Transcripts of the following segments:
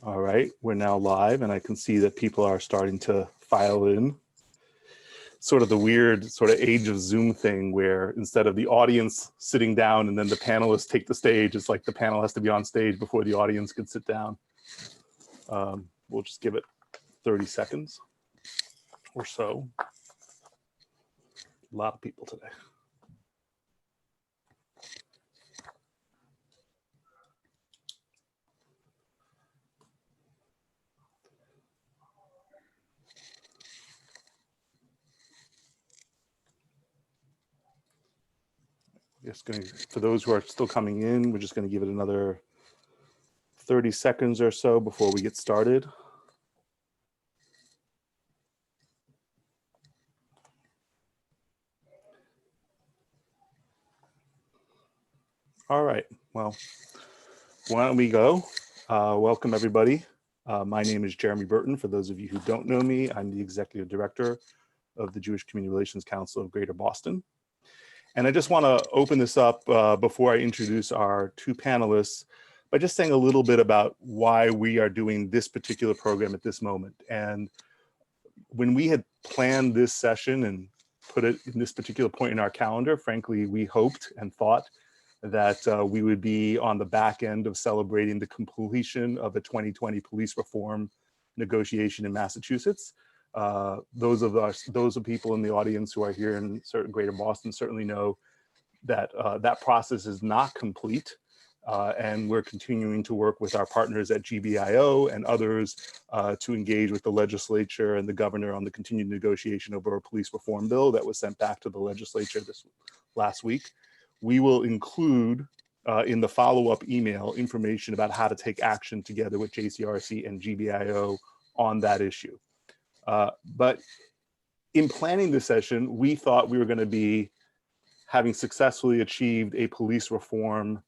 All right, we're now live and I can see that people are starting to file in. Sort of the weird sort of age of Zoom thing where instead of the audience sitting down and then the panelists take the stage, it's like the panel has to be on stage before the audience can sit down. We'll just give it 30 seconds or so. A lot of people today. For those who are still coming in, we're just going to give it another 30 seconds or so before we get started. All right, well, why don't we go? Welcome everybody. My name is Jeremy Burton. For those of you who don't know me, I'm the Executive Director of the Jewish Community Relations Council of Greater Boston. And I just want to open this up before I introduce our two panelists by just saying a little bit about why we are doing this particular program at this moment. And when we had planned this session and put it in this particular point in our calendar, frankly, we hoped and thought that we would be on the back end of celebrating the completion of the 2020 police reform negotiation in Massachusetts. Those of people in the audience who are here in Greater Boston certainly know that that process is not complete, and we're continuing to work with our partners at GBIO and others to engage with the legislature and the governor on the continued negotiation over a police reform bill that was sent back to the legislature this last week. We will include in the follow-up email information about how to take action together with JCRC and GBIO on that issue. But in planning this session, we thought we were going to be having successfully achieved a police reform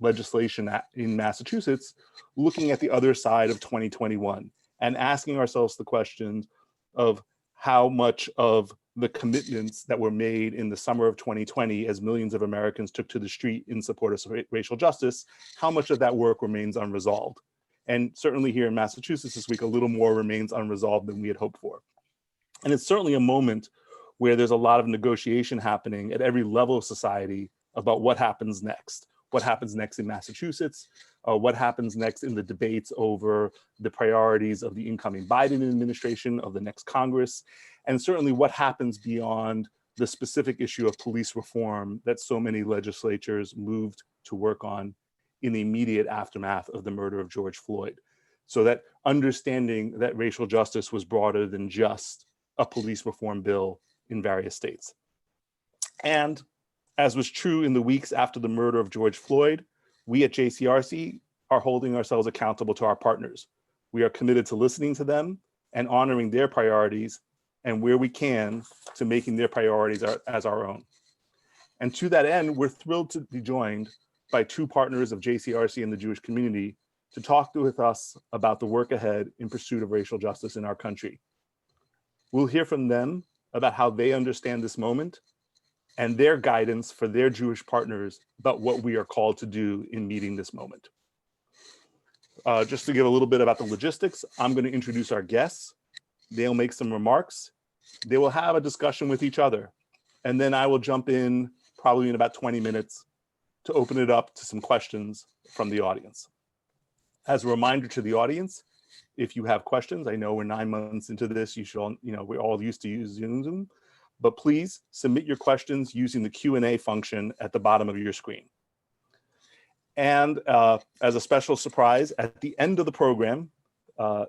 legislation in Massachusetts, looking at the other side of 2021 and asking ourselves the question of how much of the commitments that were made in the summer of 2020 as millions of Americans took to the street in support of racial justice, how much of that work remains unresolved. And certainly here in Massachusetts this week, a little more remains unresolved than we had hoped for. And it's certainly a moment where there's a lot of negotiation happening at every level of society about what happens next. What happens next in Massachusetts, what happens next in the debates over the priorities of the incoming Biden administration, of the next Congress, and certainly what happens beyond the specific issue of police reform that so many legislatures moved to work on in the immediate aftermath of the murder of George Floyd. So that understanding that racial justice was broader than just a police reform bill in various states. And as was true in the weeks after the murder of George Floyd, we at JCRC are holding ourselves accountable to our partners. We are committed to listening to them and honoring their priorities, and where we can, to making their priorities as our own. And to that end, we're thrilled to be joined by two partners of JCRC and the Jewish community to talk with us about the work ahead in pursuit of racial justice in our country. We'll hear from them about how they understand this moment and their guidance for their Jewish partners about what we are called to do in meeting this moment. Just to give a little bit about the logistics, I'm going to introduce our guests. They'll make some remarks. They will have a discussion with each other. And then I will jump in probably in about 20 minutes to open it up to some questions from the audience. As a reminder to the audience, if you have questions, I know we're 9 months into this, you should all, we're all used to using Zoom, but please submit your questions using the Q&A function at the bottom of your screen. And as a special surprise, at the end of the program,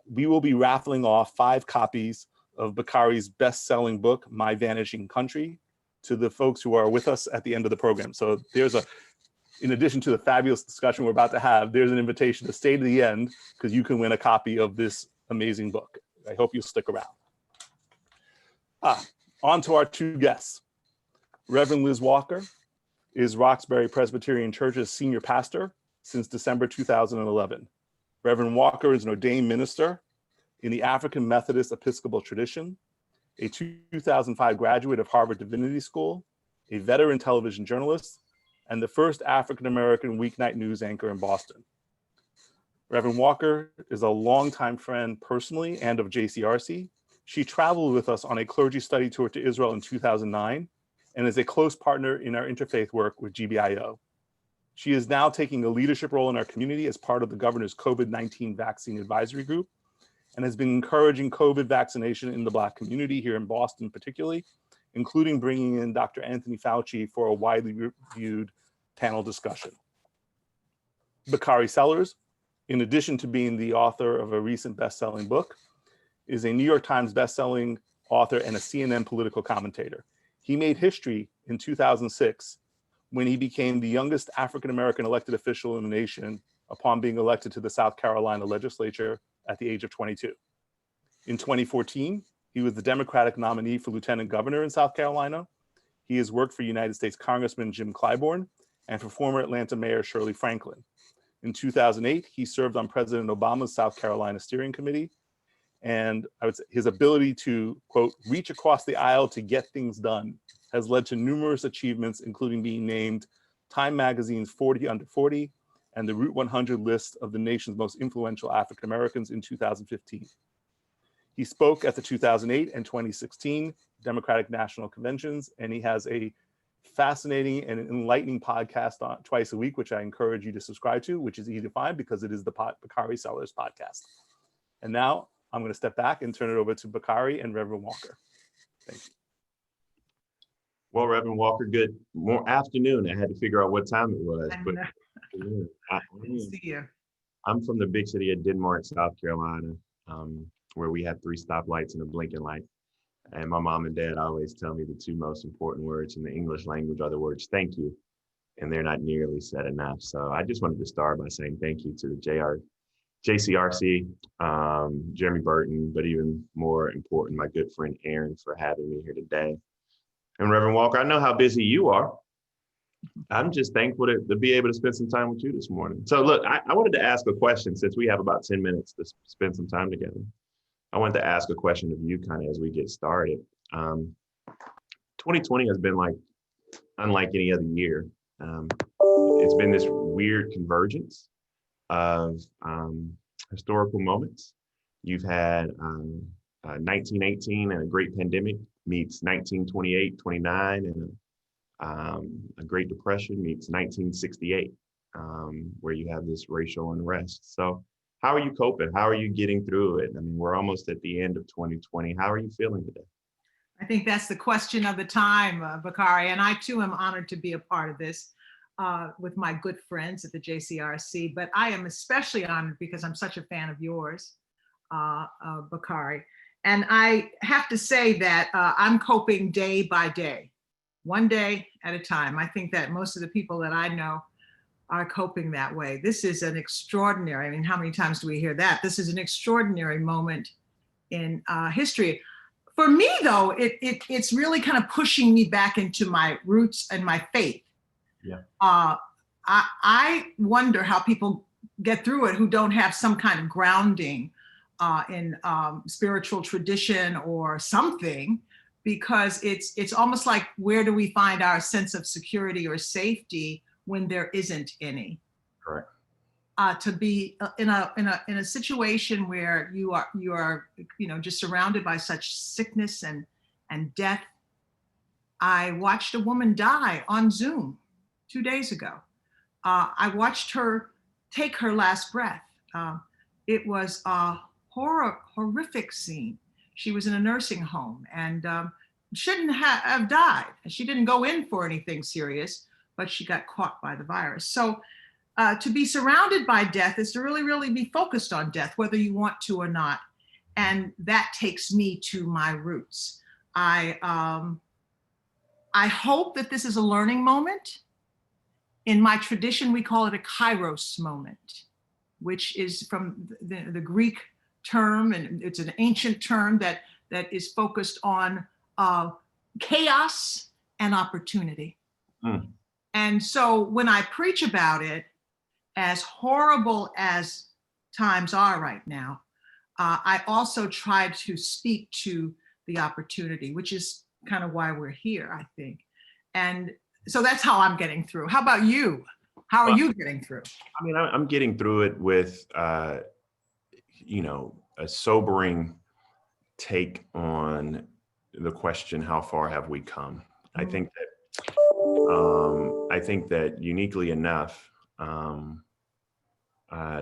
we will be raffling off 5 copies of Bakari's best-selling book, My Vanishing Country, to the folks who are with us at the end of the program. So there's in addition to the fabulous discussion we're about to have, there's an invitation to stay to the end because you can win a copy of this amazing book. I hope you'll stick around. On to our two guests. Reverend Liz Walker is Roxbury Presbyterian Church's senior pastor since December 2011. Reverend Walker is an ordained minister in the African Methodist Episcopal tradition, a 2005 graduate of Harvard Divinity School, a veteran television journalist, and the first African-American weeknight news anchor in Boston. Reverend Walker is a longtime friend personally and of JCRC. She traveled with us on a clergy study tour to Israel in 2009 and is a close partner in our interfaith work with GBIO. She is now taking a leadership role in our community as part of the governor's COVID-19 vaccine advisory group and has been encouraging COVID vaccination in the Black community here in Boston particularly, including bringing in Dr. Anthony Fauci for a widely reviewed panel discussion. Bakari Sellers, in addition to being the author of a recent best-selling book, is a New York Times best-selling author and a CNN political commentator. He made history in 2006 when he became the youngest African-American elected official in the nation upon being elected to the South Carolina legislature at the age of 22. In 2014, he was the Democratic nominee for lieutenant governor in South Carolina. He has worked for United States Congressman Jim Clyburn and for former Atlanta Mayor Shirley Franklin. In 2008, he served on President Obama's South Carolina Steering Committee. And I would say his ability to, quote, reach across the aisle to get things done has led to numerous achievements, including being named Time Magazine's 40 Under 40 and the Route 100 list of the nation's most influential African Americans in 2015. He spoke at the 2008 and 2016 Democratic National Conventions, and he has a fascinating and enlightening podcast on twice a week, which I encourage you to subscribe to, which is easy to find because it is the Bakari Sellers podcast. And now I'm going to step back and turn it over to Bakari and Reverend Walker. Thank you. Well, Reverend Walker, good afternoon. I had to figure out what time it was, but afternoon. See you. I'm from the big city of Denmark, South Carolina, where we have 3 stoplights and a blinking light. And my mom and dad always tell me the 2 most important words in the English language are the words "thank you," and they're not nearly said enough. So I just wanted to start by saying thank you to the JCRC, Jeremy Burton, but even more important, my good friend Aaron, for having me here today. And Reverend Walker, I know how busy you are. I'm just thankful to be able to spend some time with you this morning. So look, I wanted to ask a question since we have about 10 minutes to spend some time together. I wanted to ask a question of you kind of as we get started. 2020 has been unlike any other year. It's been this weird convergence of historical moments. You've had 1918 and a great pandemic meets 1928, 29, and a Great Depression meets 1968, where you have this racial unrest. So how are you coping? How are you getting through it? I mean, we're almost at the end of 2020. How are you feeling today? I think that's the question of the time, Bakari, and I too am honored to be a part of this with my good friends at the JCRC, but I am especially honored because I'm such a fan of yours, Bakari. And I have to say that I'm coping day by day, one day at a time. I think that most of the people that I know are coping that way. This is an extraordinary, I mean, how many times do we hear that? This is an extraordinary moment in history. For me, though, it's really kind of pushing me back into my roots and my faith. Yeah. I wonder how people get through it who don't have some kind of grounding in spiritual tradition or something, because it's almost like, where do we find our sense of security or safety when there isn't any? Correct. To be in a situation where you are just surrounded by such sickness and death. I watched a woman die on Zoom 2 days ago. I watched her take her last breath. It was a horrific scene. She was in a nursing home and shouldn't have died. She didn't go in for anything serious, but she got caught by the virus. So to be surrounded by death is to really, really be focused on death, whether you want to or not. And that takes me to my roots. I hope that this is a learning moment. In my tradition, we call it a kairos moment, which is from the Greek term, and it's an ancient term that is focused on chaos and opportunity. Mm. And so when I preach about it, as horrible as times are right now, I also try to speak to the opportunity, which is kind of why we're here, I think. And so that's how I'm getting through. How about you? How are Well, you getting through? I mean, I'm getting through it with, you know, a sobering take on the question, how far have we come? I think that uniquely enough,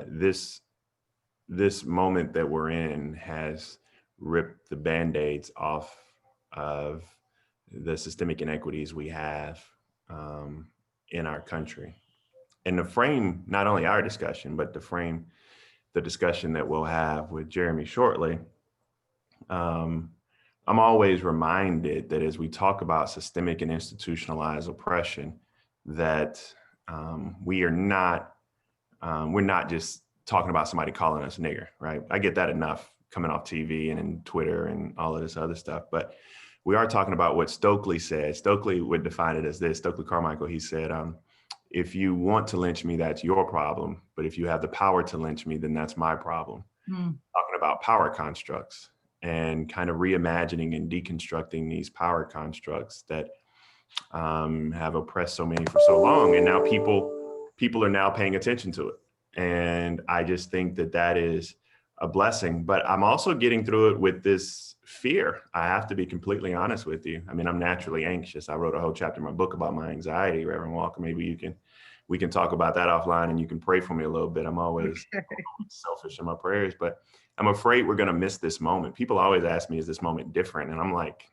this moment that we're in has ripped the Band-Aids off of the systemic inequities we have in our country. And to frame not only our discussion, but to frame the discussion that we'll have with Jeremy shortly, I'm always reminded that as we talk about systemic and institutionalized oppression, that we're not just talking about somebody calling us nigger, right? I get that enough coming off TV and in Twitter and all of this other stuff, but we are talking about what Stokely said. Stokely would define it as this, Stokely Carmichael, he said, if you want to lynch me, that's your problem. But if you have the power to lynch me, then that's my problem. Talking about power constructs and kind of reimagining and deconstructing these power constructs that have oppressed so many for so long. And now people are now paying attention to it. And I just think that that is a blessing, but I'm also getting through it with this fear. I have to be completely honest with you. I mean, I'm naturally anxious. I wrote a whole chapter in my book about my anxiety, Reverend Walker. Maybe we can talk about that offline and you can pray for me a little bit. I'm always selfish in my prayers, but I'm afraid we're going to miss this moment. People always ask me, is this moment different? And I'm like,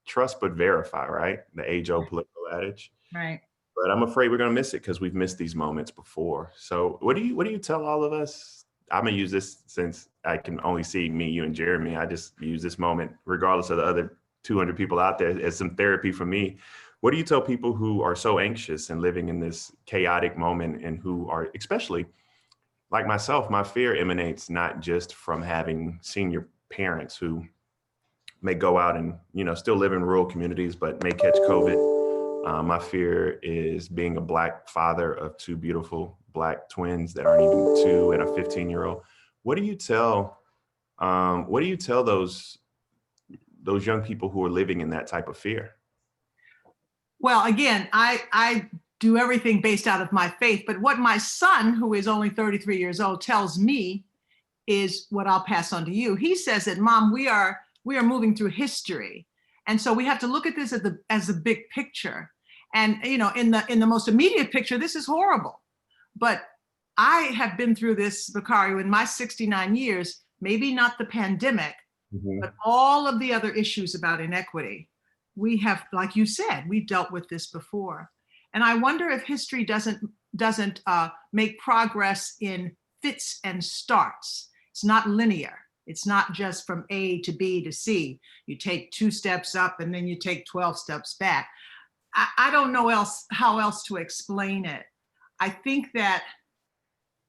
trust but verify, right? The age-old political adage. Right. But I'm afraid we're going to miss it because we've missed these moments before. So what do you tell all of us? I'm going to use this since I can only see me, you, and Jeremy. I just use this moment, regardless of the other 200 people out there, as some therapy for me. What do you tell people who are so anxious and living in this chaotic moment and who are, especially like myself, my fear emanates not just from having senior parents who may go out and, you know, still live in rural communities, but may catch COVID. My fear is being a Black father of two beautiful Black twins that aren't even 2 and a 15-year-old. What do you tell those young people who are living in that type of fear? Well, again, I do everything based out of my faith, but what my son, who is only 33 years old, tells me is what I'll pass on to you. He says that, Mom, we are moving through history. And so we have to look at this as the big picture. And, you know, in the most immediate picture, this is horrible. But I have been through this, Bakari, in my 69 years, maybe not the pandemic, but all of the other issues about inequity. We have, like you said, we dealt with this before. And I wonder if history doesn't make progress in fits and starts. It's not linear. It's not just from A to B to C. You take 2 steps up and then you take 12 steps back. I don't know how else to explain it. I think that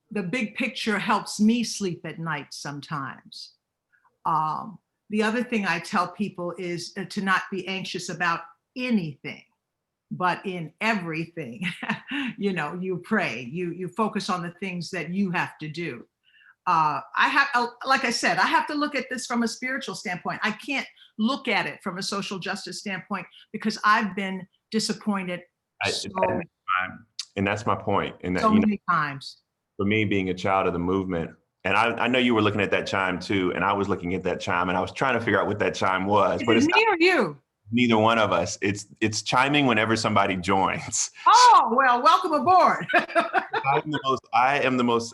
the big picture helps me sleep at night sometimes. The other thing I tell people is to not be anxious about anything, but in everything. You know, you pray, you focus on the things that you have to do. Like I said, I have to look at this from a spiritual standpoint. I can't look at it from a social justice standpoint because I've been disappointed and that's my point. And that, so many times. For me, being a child of the movement, and I know you were looking at that chime too, and I was looking at that chime, and I was trying to figure out what that chime was. But Is it's it me or you? Neither one of us. It's chiming whenever somebody joins. Oh, well, welcome aboard. I am the most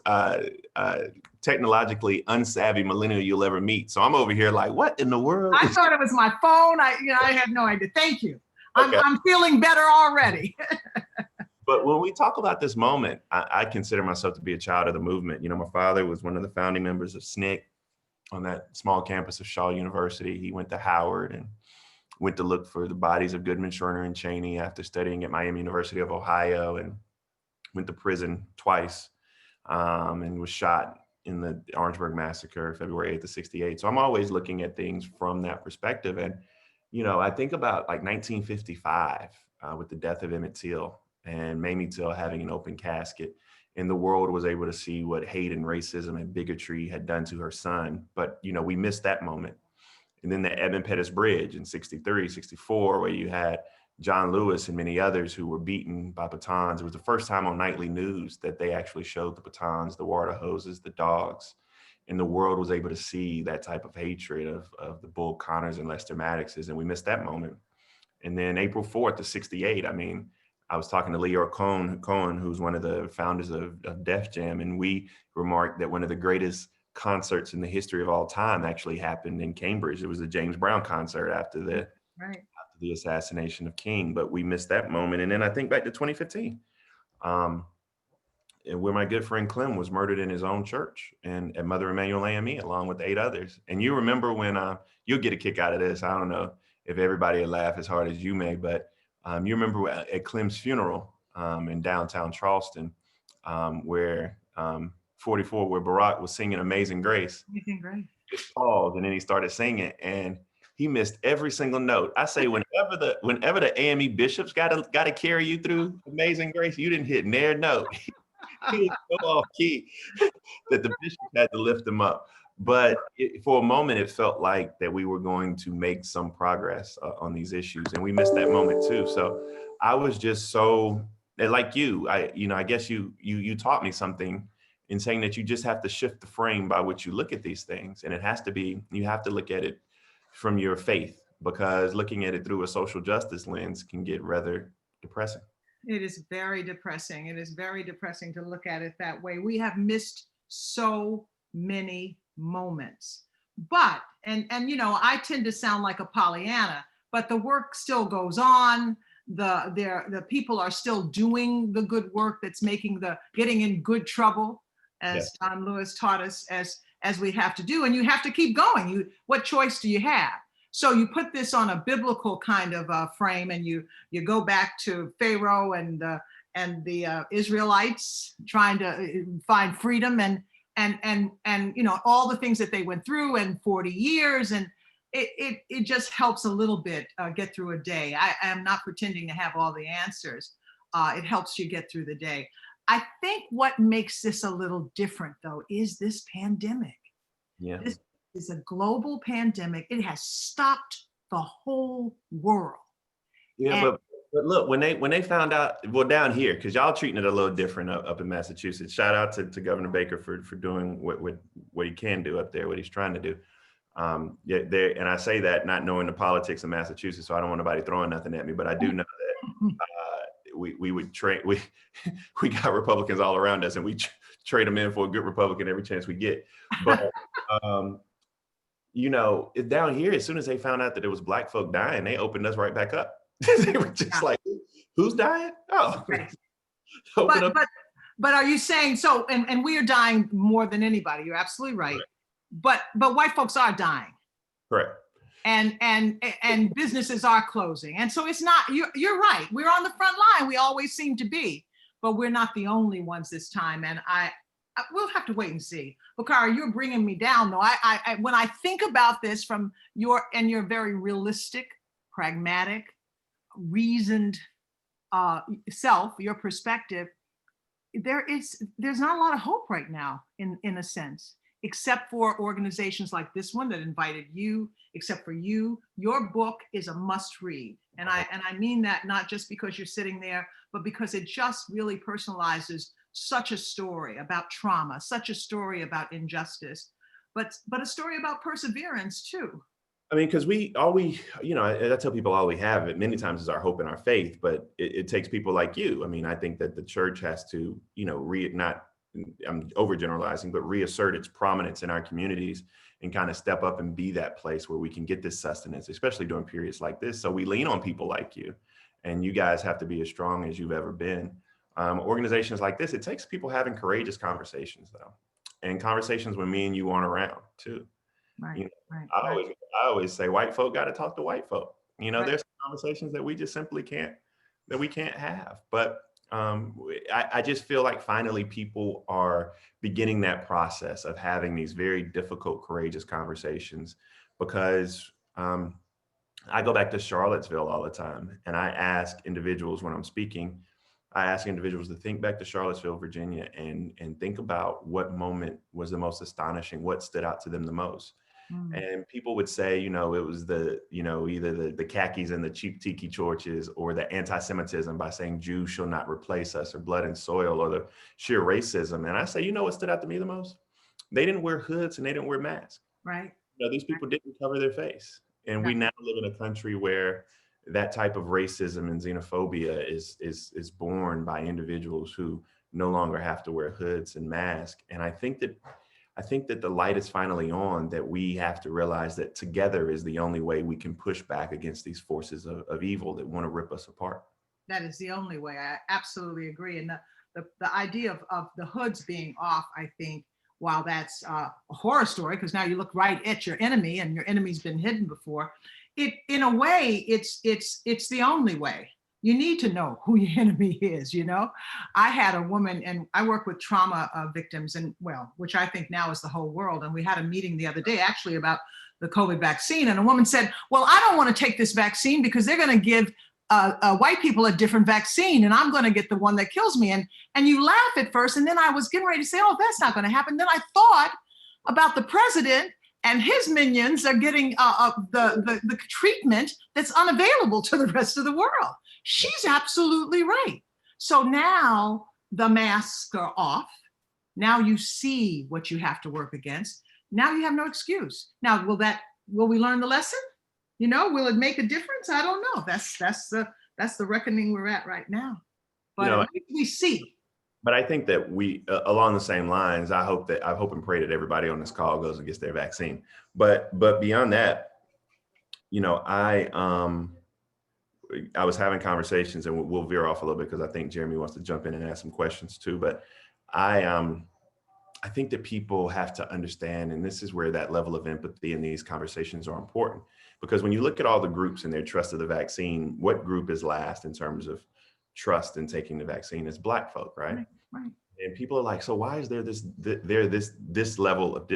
technologically unsavvy millennial you'll ever meet. So I'm over here like, what in the world? I thought it was my phone. I had no idea. Thank you. Okay. I'm feeling better already. But when we talk about this moment, I consider myself to be a child of the movement. You know, my father was one of the founding members of SNCC on that small campus of Shaw University. He went to Howard and went to look for the bodies of Goodman, Schwerner, and Cheney after studying at Miami University of Ohio, and went to prison twice and was shot in the Orangeburg massacre, February 8th of 68. So I'm always looking at things from that perspective. And, you know, I think about like 1955 with the death of Emmett Till and Mamie Till having an open casket, and the world was able to see what hate and racism and bigotry had done to her son. But, you know, we missed that moment. And then the Edmund Pettus Bridge in 63, 64, where you had John Lewis and many others who were beaten by batons. It was the first time on nightly news that they actually showed the batons, the water hoses, the dogs, and the world was able to see that type of hatred of the Bull Connors and Lester Maddoxes, and we missed that moment. And then April 4th of '68, I mean, I was talking to Leo Cohen, who's one of the founders of Def Jam, and we remarked that one of the greatest concerts in the history of all time actually happened in Cambridge. It was the James Brown concert after the assassination of King, but we missed that moment. And then I think back to 2015, where my good friend Clem was murdered in his own church and at Mother Emanuel AME, along with 8 others. And you remember when, you'll get a kick out of this, I don't know if everybody will laugh as hard as you may, but you remember at Clem's funeral in downtown Charleston, where 44, where Barack was singing Amazing Grace. Amazing Grace. It paused, and then he started singing, and he missed every single note. I say, whenever the AME bishops got to carry you through Amazing Grace, you didn't hit near note. He was so off key that the bishop had to lift him up. But for a moment, it felt like that we were going to make some progress on these issues, and we missed that moment too. So I was just so, like you, I guess you taught me something in saying that you just have to shift the frame by which you look at these things, and it has to be, you have to look at it from your faith, because looking at it through a social justice lens can get rather depressing. It is very depressing. It is very depressing to look at it that way. We have missed so many moments. But, and I tend to sound like a Pollyanna, but the work still goes on. The people are still doing the good work that's getting in good trouble, as John Lewis taught us, as we have to do. And you have to keep going. What choice do you have? So you put this on a biblical kind of frame, and you go back to Pharaoh and the Israelites trying to find freedom, and all the things that they went through, and 40 years, and it just helps a little bit get through a day. I am not pretending to have all the answers. It helps you get through the day. I think what makes this a little different, though, is this pandemic. Yeah. This is a global pandemic. It has stopped the whole world. Yeah, but look, when they found out, well, down here, because y'all treating it a little different up in Massachusetts. Shout out to Governor Baker for doing what he can do up there, what he's trying to do. And I say that not knowing the politics of Massachusetts, so I don't want nobody throwing nothing at me, but I do know that we would trade. We got Republicans all around us, and we trade them in for a good Republican every chance we get. But down here, as soon as they found out that it was Black folk dying, they opened us right back up. They were just like, who's dying? Oh, right. Open up. But are you saying so? And we are dying more than anybody. You're absolutely right. But white folks are dying. Correct. And businesses are closing. And so it's not. You're right. We're on the front line. We always seem to be, but we're not the only ones this time. And we'll have to wait and see. Bakari, you're bringing me down, though. I when I think about this from your very realistic, pragmatic, reasoned self, your perspective, there's not a lot of hope right now, in a sense, except for organizations like this one that invited you. Except for you, your book is a must read, and I mean that not just because you're sitting there, but because it just really personalizes such a story about trauma, such a story about injustice, but a story about perseverance too. I mean, because I tell people all we have many times is our hope and our faith, but it takes people like you. I mean, I think that the church has to, I'm overgeneralizing, but reassert its prominence in our communities and kind of step up and be that place where we can get this sustenance, especially during periods like this. So we lean on people like you, and you guys have to be as strong as you've ever been. Organizations like this, it takes people having courageous conversations, though, and conversations when me and you aren't around too. Right. I always say white folk got to talk to white folk. Right. There's conversations that we just simply can't have. But I just feel like finally people are beginning that process of having these very difficult, courageous conversations, because I go back to Charlottesville all the time, and I ask individuals when I'm speaking, to think back to Charlottesville, Virginia, and think about what moment was the most astonishing, what stood out to them the most. Mm. And people would say, it was either the khakis and the cheap tiki torches, or the anti-Semitism by saying Jews shall not replace us, or blood and soil, or the sheer racism. And I say, what stood out to me the most? They didn't wear hoods and they didn't wear masks. Right. These people didn't cover their face. And we now live in a country where that type of racism and xenophobia is born by individuals who no longer have to wear hoods and masks. And I think that the light is finally on, that we have to realize that together is the only way we can push back against these forces of evil that want to rip us apart. That is the only way. I absolutely agree. And the idea of the hoods being off, I think, while that's a horror story, because now you look right at your enemy and your enemy's been hidden before, in a way, it's the only way. You need to know who your enemy is, I had a woman, and I work with trauma victims, and which I think now is the whole world. And we had a meeting the other day actually about the COVID vaccine. And a woman said, well, I don't want to take this vaccine because they're going to give white people a different vaccine, and I'm going to get the one that kills me. And you laugh at first, and then I was getting ready to say, oh, that's not going to happen. Then I thought about the president and his minions are getting the treatment that's unavailable to the rest of the world. She's absolutely right. So now the masks are off. Now you see what you have to work against. Now you have no excuse. Now, will we learn the lesson? Will it make a difference? I don't know. That's the reckoning we're at right now. But at least we see. But I think that we, along the same lines, I hope and pray that everybody on this call goes and gets their vaccine. But beyond that, I was having conversations, and we'll veer off a little bit because I think Jeremy wants to jump in and ask some questions too. But I think that people have to understand, and this is where that level of empathy in these conversations are important, because when you look at all the groups and their trust of the vaccine, what group is last in terms of trust in taking the vaccine? Is Black folk, right? Right. And people are like, so why is there this level of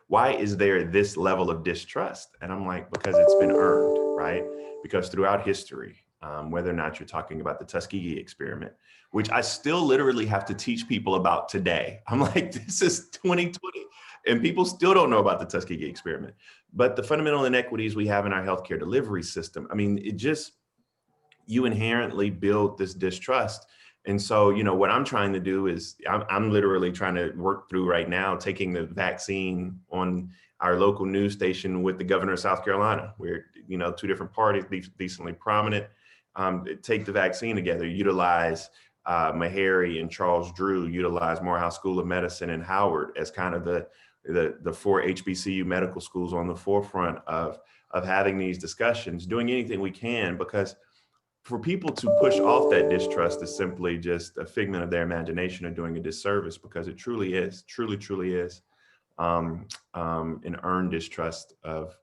why is there this level of distrust? And I'm like, because it's been earned, right? Because throughout history, whether or not you're talking about the Tuskegee experiment, which I still literally have to teach people about today. I'm like, this is 2020, and people still don't know about the Tuskegee experiment. But the fundamental inequities we have in our healthcare delivery system, you inherently build this distrust. And so, what I'm trying to do is I'm literally trying to work through right now, taking the vaccine on our local news station with the governor of South Carolina, where, two different parties, decently prominent, take the vaccine together, utilize Meharry and Charles Drew, utilize Morehouse School of Medicine and Howard as kind of the four HBCU medical schools on the forefront of having these discussions, doing anything we can, because for people to push off that distrust is simply just a figment of their imagination and doing a disservice, because it truly is an earned distrust of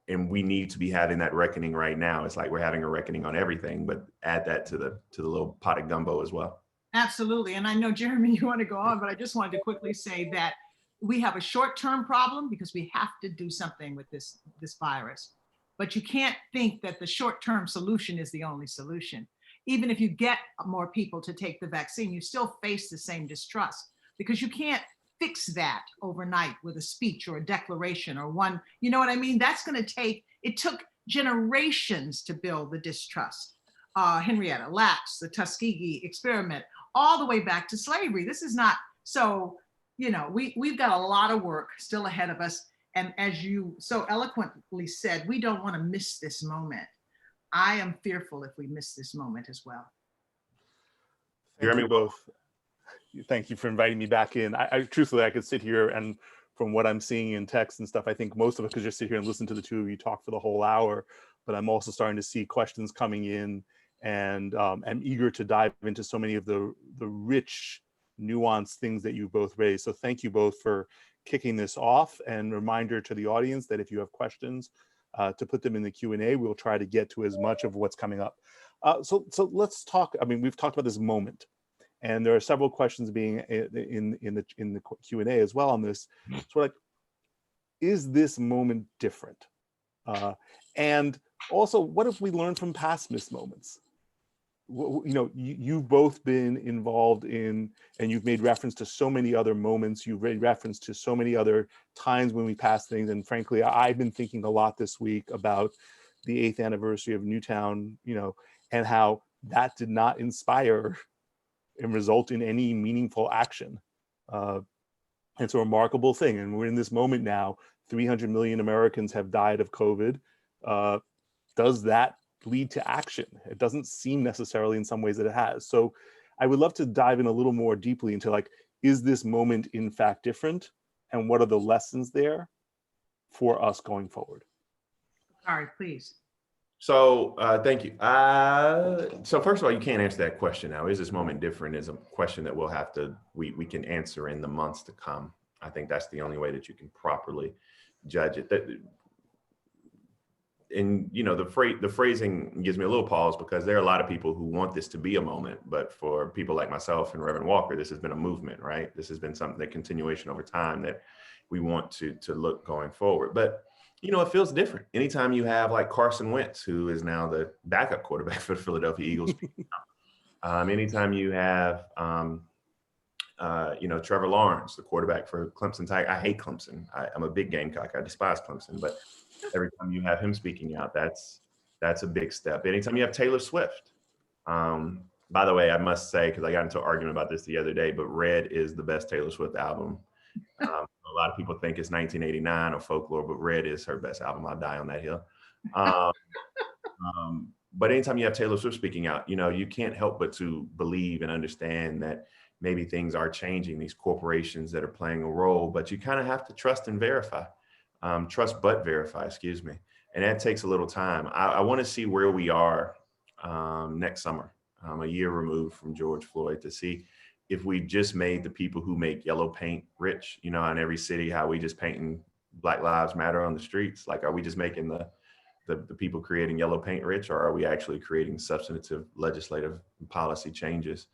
and we need to be having that reckoning right now. It's like we're having a reckoning on everything, but add that to the little pot of gumbo as well. Absolutely. And I know, Jeremy, you want to go on, but I just wanted to quickly say that we have a short-term problem because we have to do something with this virus. But you can't think that the short-term solution is the only solution. Even if you get more people to take the vaccine, you still face the same distrust, because you can't fix that overnight with a speech or a declaration or one, you know what I mean? It took generations to build the distrust. Henrietta Lacks, the Tuskegee experiment, all the way back to slavery. This is not, so, we've got a lot of work still ahead of us. And as you so eloquently said, we don't want to miss this moment. I am fearful if we miss this moment as well. Thank you both. Thank you for inviting me back in. I truthfully, I could sit here, and from what I'm seeing in text and stuff, I think most of us could just sit here and listen to the two of you talk for the whole hour. But I'm also starting to see questions coming in, and I'm eager to dive into so many of the rich, nuanced things that you both raised. So thank you both for kicking this off, and reminder to the audience that if you have questions, to put them in the Q&A. We'll try to get to as much of what's coming up. So let's talk. We've talked about this moment, and there are several questions being in the Q&A as well on this. So like, is this moment different? And also, what have we learned from past missed moments? you've both been involved in, and you've made reference to so many other moments. You've made reference to so many other times when we passed things. And frankly, I've been thinking a lot this week about the 8th anniversary of Newtown, and how that did not inspire and result in any meaningful action. It's a remarkable thing. And we're in this moment now, 300 million Americans have died of COVID. Does that lead to action? It doesn't seem necessarily in some ways that it has. So I would love to dive in a little more deeply into, like, is this moment in fact different? And what are the lessons there for us going forward? All right, please. So thank you. So first of all, you can't answer that question now. Is this moment different? Is a question that we can answer in the months to come. I think that's the only way that you can properly judge it. And the phrasing gives me a little pause, because there are a lot of people who want this to be a moment, but for people like myself and Reverend Walker, this has been a movement, right? This has been something, that continuation over time that we want to look going forward. But it feels different. Anytime you have like Carson Wentz, who is now the backup quarterback for the Philadelphia Eagles. Anytime you have, Trevor Lawrence, the quarterback for Clemson Tiger. I hate Clemson. I'm a big Gamecock. I despise Clemson. But every time you have him speaking out, that's a big step. Anytime you have Taylor Swift. By the way, I must say, because I got into an argument about this the other day, but Red is the best Taylor Swift album. A lot of people think it's 1989 or Folklore, but Red is her best album. I'll die on that hill. But anytime you have Taylor Swift speaking out, you can't help but to believe and understand that maybe things are changing, these corporations that are playing a role, but you kind of have to trust and verify. Trust but verify, excuse me. And that takes a little time. I want to see where we are next summer, a year removed from George Floyd, to see if we just made the people who make yellow paint rich, in every city, how we just painting Black Lives Matter on the streets. Like, are we just making the people creating yellow paint rich, or are we actually creating substantive legislative policy changes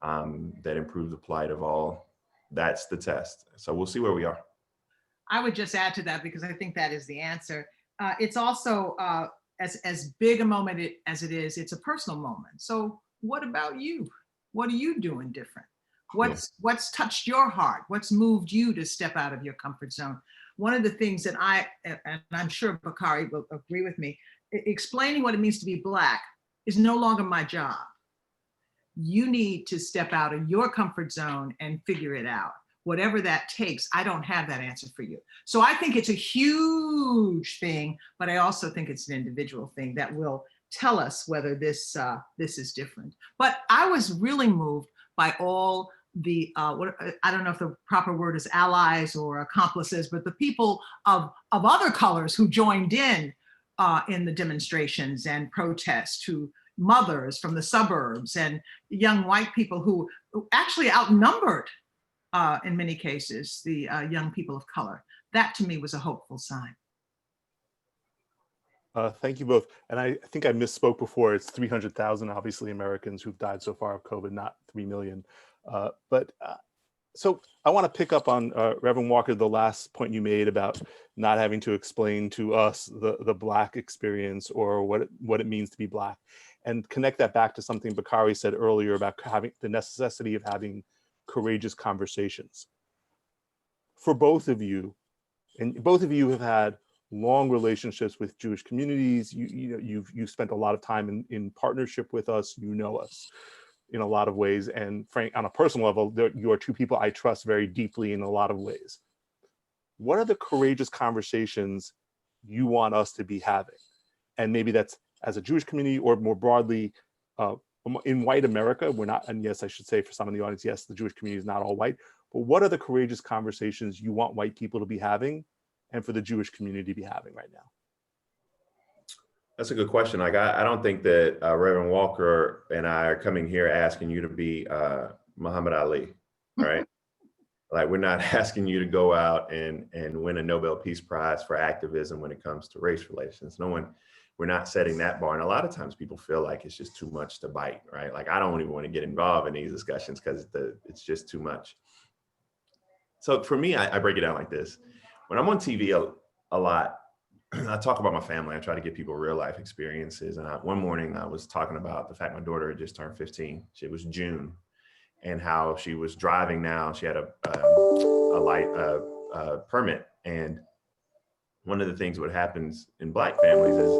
that improve the plight of all? That's the test. So we'll see where we are. I would just add to that, because I think that is the answer. It's also as big a moment as it is, it's a personal moment. So what about you? What are you doing different? What's touched your heart? What's moved you to step out of your comfort zone? One of the things that and I'm sure Bakari will agree with me, explaining what it means to be Black is no longer my job. You need to step out of your comfort zone and figure it out. Whatever that takes, I don't have that answer for you. So I think it's a huge thing, but I also think it's an individual thing that will tell us whether this is different. But I was really moved by all the, I don't know if the proper word is allies or accomplices, but the people of other colors who joined in the demonstrations and protests, who mothers from the suburbs and young white people who actually outnumbered, in many cases, the young people of color. That to me was a hopeful sign. Thank you both. And I think I misspoke before. It's 300,000, obviously, Americans who've died so far of COVID, not 3 million. So I want to pick up on Reverend Walker, the last point you made about not having to explain to us the Black experience or what it means to be Black, and connect that back to something Bakari said earlier about having the necessity of having courageous conversations. For both of you, and both of you have had long relationships with Jewish communities. You've spent a lot of time in partnership with us. You know us in a lot of ways, and Frank, on a personal level, you are two people I trust very deeply in a lot of ways. What are the courageous conversations you want us to be having? And maybe that's as a Jewish community, or more broadly, in white America. We're not, and yes, I should say for some in the audience, yes, the Jewish community is not all white, but what are the courageous conversations you want white people to be having and for the Jewish community to be having right now? That's a good question. Like, I don't think that Reverend Walker and I are coming here asking you to be Muhammad Ali, right? Like, we're not asking you to go out and win a Nobel Peace Prize for activism when it comes to race relations. We're not setting that bar. And a lot of times people feel like it's just too much to bite, right? Like, I don't even want to get involved in these discussions because it's just too much. So for me, I break it down like this. When I'm on TV a lot, I talk about my family. I try to give people real life experiences. And one morning I was talking about the fact my daughter had just turned 15. It was June, and how she was driving now. She had a permit. And one of the things what happens in Black families is,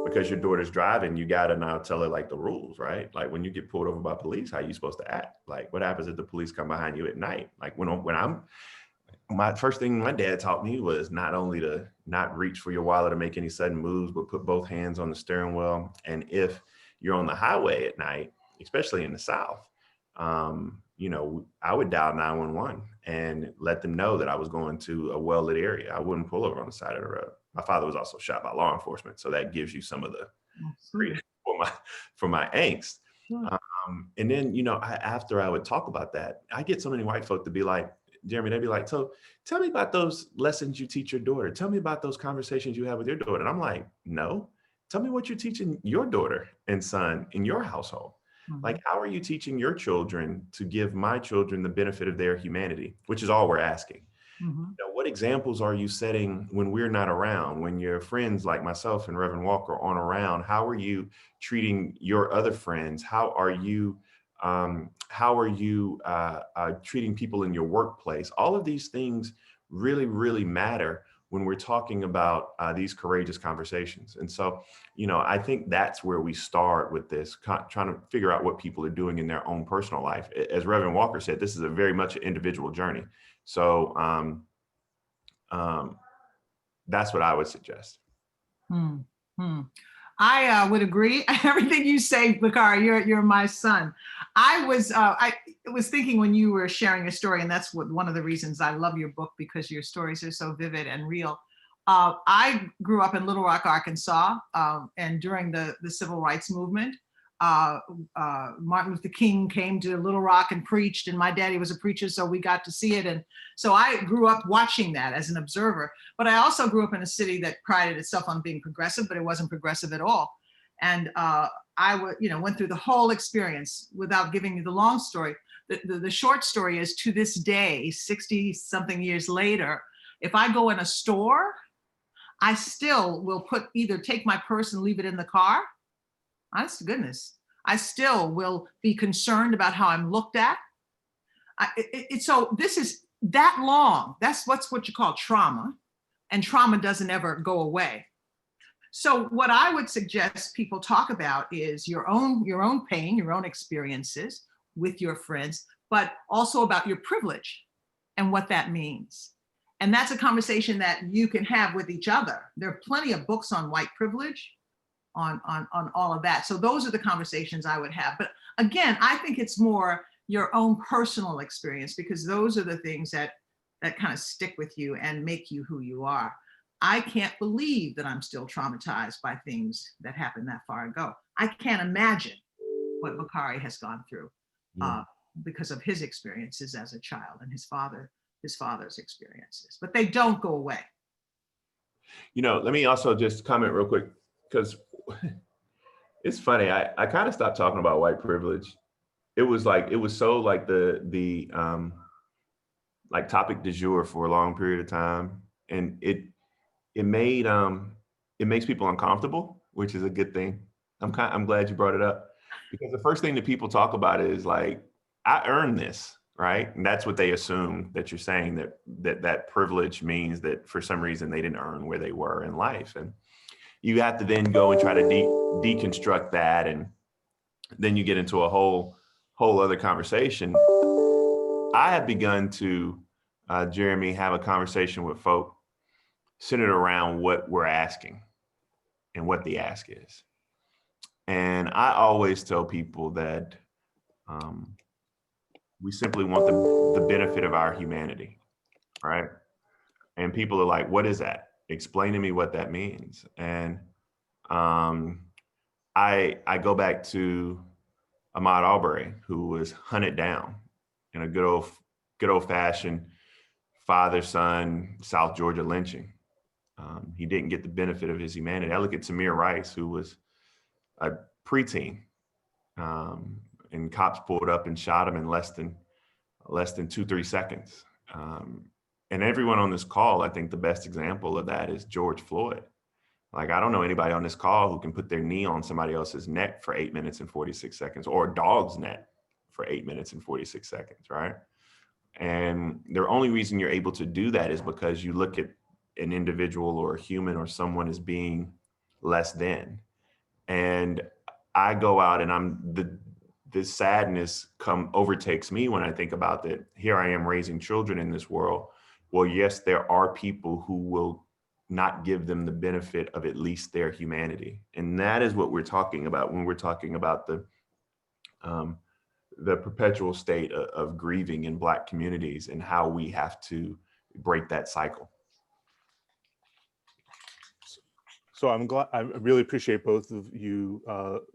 because your daughter's driving, you got to now tell her like the rules, right? Like when you get pulled over by police, how you supposed to act? Like what happens if the police come behind you at night? Like my first thing my dad taught me was not only to not reach for your wallet or make any sudden moves, but put both hands on the steering wheel. And if you're on the highway at night, especially in the South, I would dial 911 and let them know that I was going to a well-lit area. I wouldn't pull over on the side of the road. My father was also shot by law enforcement, so that gives you some of the freedom for my angst. And then, after I would talk about that, I get so many white folk to be like, Jeremy, they'd be like, so tell me about those lessons you teach your daughter. Tell me about those conversations you have with your daughter. And I'm like, no, tell me what you're teaching your daughter and son in your household. Like, how are you teaching your children to give my children the benefit of their humanity, which is all we're asking. What examples are you setting when we're not around, when your friends like myself and Reverend Walker aren't around? How are you treating your other friends? How are you treating people in your workplace? All of these things really, really matter when we're talking about these courageous conversations. And so, I think that's where we start with this, trying to figure out what people are doing in their own personal life. As Reverend Walker said, this is a very much an individual journey. So that's what I would suggest. I would agree. Everything you say, Bakari, you're my son. I was thinking when you were sharing your story, and that's one of the reasons I love your book, because your stories are so vivid and real. I grew up in Little Rock, Arkansas, and during the civil rights movement, Martin Luther King came to Little Rock and preached, and my daddy was a preacher, so we got to see it. And so I grew up watching that as an observer. But I also grew up in a city that prided itself on being progressive, but it wasn't progressive at all. And went through the whole experience without giving you the long story. The short story is, to this day, 60 something years later, if I go in a store, I still will either take my purse and leave it in the car. Honest to goodness, I still will be concerned about how I'm looked at. So this is that long. That's what you call trauma, and trauma doesn't ever go away. So what I would suggest people talk about is your own pain, your own experiences with your friends, but also about your privilege and what that means. And that's a conversation that you can have with each other. There are plenty of books on white privilege, on all of that. So those are the conversations I would have. But again, I think it's more your own personal experience, because those are the things that kind of stick with you and make you who you are. I can't believe that I'm still traumatized by things that happened that far ago. I can't imagine what Bakari has gone through because of his experiences as a child and his father's experiences, but they don't go away. Let me also just comment real quick, because it's funny. I kind of stopped talking about white privilege. It was so like the like topic du jour for a long period of time, and it makes people uncomfortable, which is a good thing. I'm glad you brought it up, because the first thing that people talk about is like, I earned this, right? And that's what they assume that you're saying, that privilege means that for some reason they didn't earn where they were in life. And you have to then go and try to deconstruct that, and then you get into a whole other conversation. I have begun to, Jeremy, have a conversation with folk centered around what we're asking and what the ask is. And I always tell people that we simply want the benefit of our humanity, right? And people are like, what is that? Explain to me what that means. And I go back to Ahmaud Arbery, who was hunted down in a good old fashioned father-son South Georgia lynching. He didn't get the benefit of his humanity. I look at Tamir Rice, who was a preteen, and cops pulled up and shot him in less than 2-3 seconds. And everyone on this call, I think the best example of that is George Floyd. Like, I don't know anybody on this call who can put their knee on somebody else's neck for 8 minutes and 46 seconds, or a dog's neck for 8 minutes and 46 seconds, right? And the only reason you're able to do that is because you look at an individual or a human or someone as being less than. And I go out and the sadness overtakes me when I think about that. Here I am raising children in this world. Well, yes, there are people who will not give them the benefit of at least their humanity. And that is what we're talking about when we're talking about the perpetual state of grieving in Black communities and how we have to break that cycle. So I'm glad, I really appreciate both of you,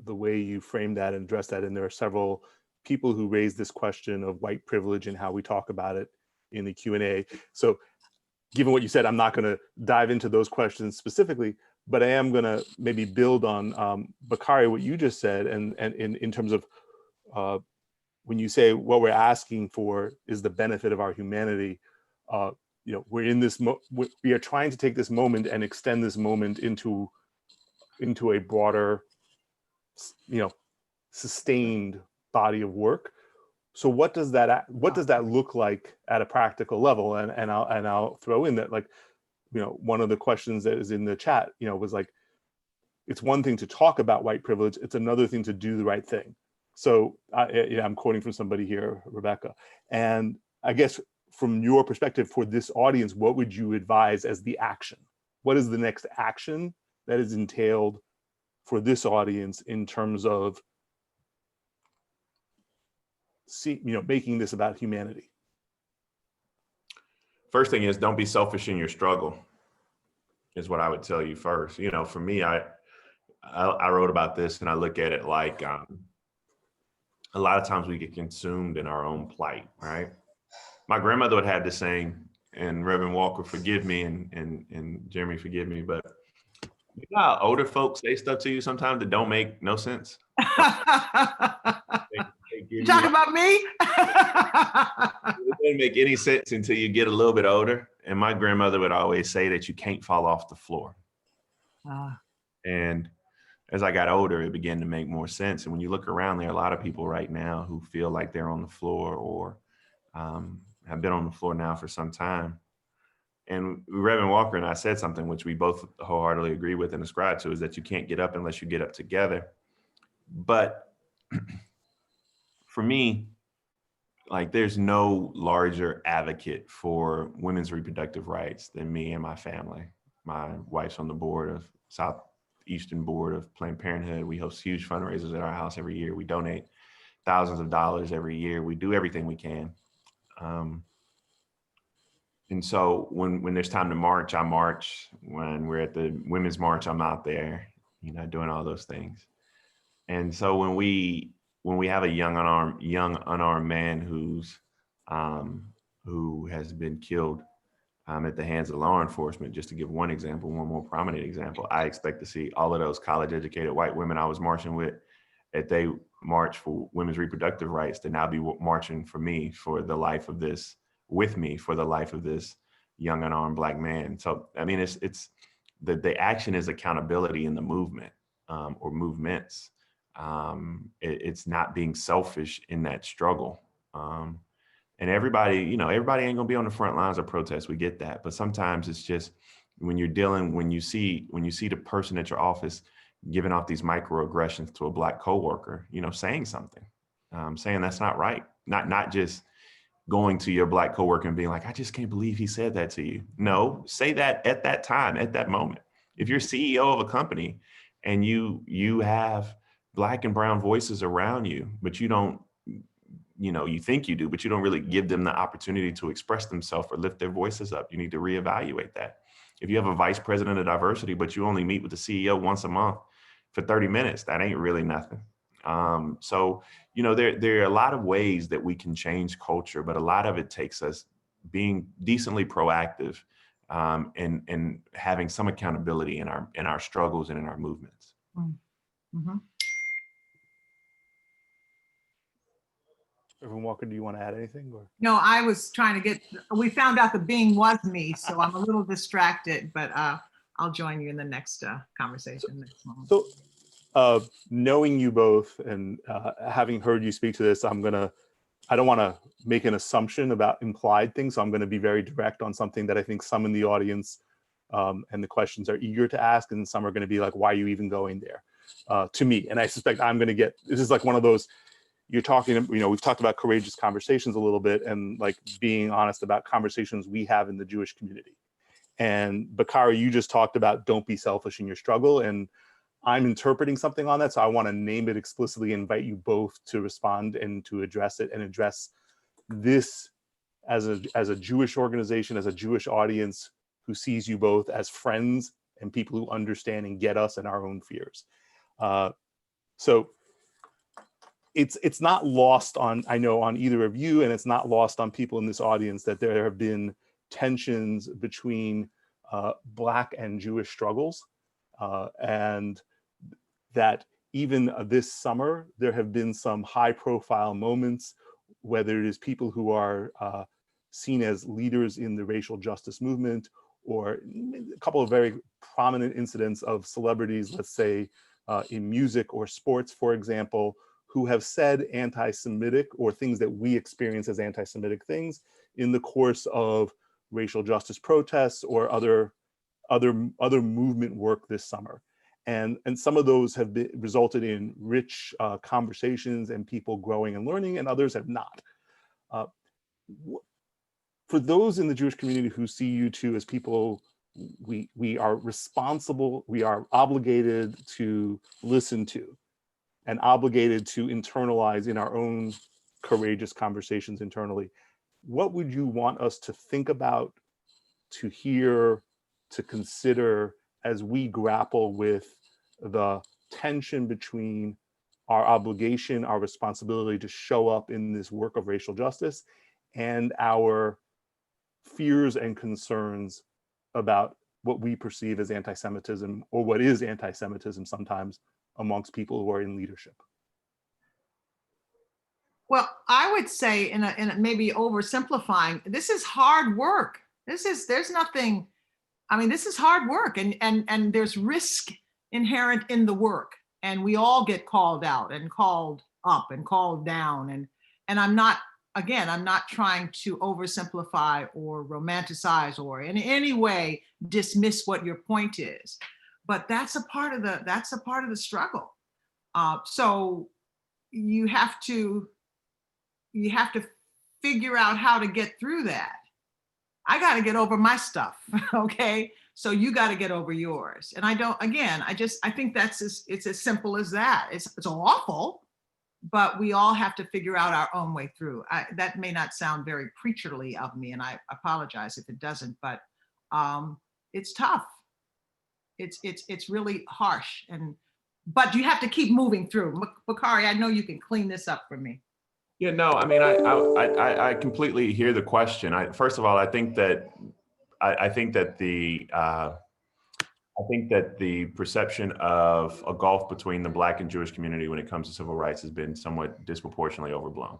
the way you framed that and addressed that. And there are several people who raised this question of white privilege and how we talk about it in the Q&A. So given what you said, I'm not going to dive into those questions specifically, but I am going to maybe build on Bakari, what you just said, and in terms of when you say what we're asking for is the benefit of our humanity. You know, we're in this, we are trying to take this moment and extend this moment into a broader, you know, sustained body of work. So what does that look like at a practical level? And I'll throw in that, like, you know, one of the questions that is in the chat, you know, was like, it's one thing to talk about white privilege, it's another thing to do the right thing. So I'm quoting from somebody here, Rebecca, and I guess from your perspective for this audience, what would you advise as the action? What is the next action that is entailed for this audience in terms of making this about humanity? First thing is, don't be selfish in your struggle, is what I would tell you first. You know, for me, I wrote about this and I look at it like a lot of times we get consumed in our own plight, right? My grandmother would have this saying, and Reverend Walker, forgive me, and Jeremy, forgive me, but you know how older folks say stuff to you sometimes that don't make no sense? You talking about me? It doesn't make any sense until you get a little bit older. And my grandmother would always say that you can't fall off the floor. And as I got older, it began to make more sense. And when you look around, there are a lot of people right now who feel like they're on the floor or have been on the floor now for some time. And Reverend Walker and I said something which we both wholeheartedly agree with and ascribe to, is that you can't get up unless you get up together. But for me, like, there's no larger advocate for women's reproductive rights than me and my family. My wife's on the board of Southeastern Board of Planned Parenthood. We host huge fundraisers at our house every year. We donate thousands of dollars every year. We do everything we can. And so when there's time to march, I march. When we're at the Women's March, I'm out there, you know, doing all those things. And so when we have a young unarmed man who has been killed at the hands of law enforcement, just to give one example, one more prominent example, I expect to see all of those college-educated white women I was marching with at they march for women's reproductive rights to now be marching for me for the life of this, with me for the life of this young unarmed Black man. So I mean, it's the action is accountability in the movement or movements. It's not being selfish in that struggle. And everybody ain't gonna be on the front lines of protests. We get that, but sometimes it's just when you see the person at your office giving off these microaggressions to a Black coworker, you know, saying something, saying that's not right. Not just going to your Black coworker and being like, I just can't believe he said that to you. No, say that at that time, at that moment. If you're CEO of a company and you have Black and brown voices around you, but you don't, you know, you think you do, but you don't really give them the opportunity to express themselves or lift their voices up. You need to reevaluate that. If you have a vice president of diversity, but you only meet with the CEO once a month for 30 minutes, that ain't really nothing. So, you know, there are a lot of ways that we can change culture, but a lot of it takes us being decently proactive and having some accountability in our struggles and in our movements. Mm-hmm. Reverend Walker, do you want to add anything? Or? No, I was trying to we found out the being was me, so I'm a little distracted, but I'll join you in the next conversation. Next moment. So, knowing you both and having heard you speak to this, I don't want to make an assumption about implied things. So I'm going to be very direct on something that I think some in the audience and the questions are eager to ask, and some are going to be like, why are you even going there? To me, and I suspect I'm going to get, this is like one of those, you're talking, we've talked about courageous conversations a little bit, and like being honest about conversations we have in the Jewish community. And Bakari, you just talked about don't be selfish in your struggle, and I'm interpreting something on that, so I want to name it explicitly, invite you both to respond and to address it, and address this as a Jewish organization, as a Jewish audience who sees you both as friends and people who understand and get us and our own fears. So it's not lost on, I know, on either of you, and it's not lost on people in this audience that there have been tensions between Black and Jewish struggles, and that even this summer, there have been some high profile moments, whether it is people who are seen as leaders in the racial justice movement, or a couple of very prominent incidents of celebrities, let's say in music or sports, for example, who have said anti-Semitic or things that we experience as anti-Semitic things in the course of racial justice protests or other movement work this summer. And some of those have resulted in rich conversations and people growing and learning, and others have not. For those in the Jewish community who see you two as people we are responsible, we are obligated to listen to, and obligated to internalize in our own courageous conversations internally, what would you want us to think about, to hear, to consider as we grapple with the tension between our obligation, our responsibility to show up in this work of racial justice, and our fears and concerns about what we perceive as anti-Semitism, or what is anti-Semitism sometimes amongst people who are in leadership? Well, I would say, in a maybe oversimplifying, this is hard work. There's nothing, I mean, this is hard work, and there's risk inherent in the work, and we all get called out and called up and called down, and I'm not trying to oversimplify or romanticize or in any way dismiss what your point is, but that's a part of the struggle. So you have to figure out how to get through that. I got to get over my stuff, okay? So you got to get over yours. And I think it's as simple as that. It's awful, but we all have to figure out our own way through. That may not sound very preacherly of me, and I apologize if it doesn't, but it's tough. It's really harsh, but you have to keep moving through. Bakari, I know you can clean this up for me. Yeah, no, I mean, I completely hear the question. First of all, I think that the perception of a gulf between the Black and Jewish community when it comes to civil rights has been somewhat disproportionately overblown.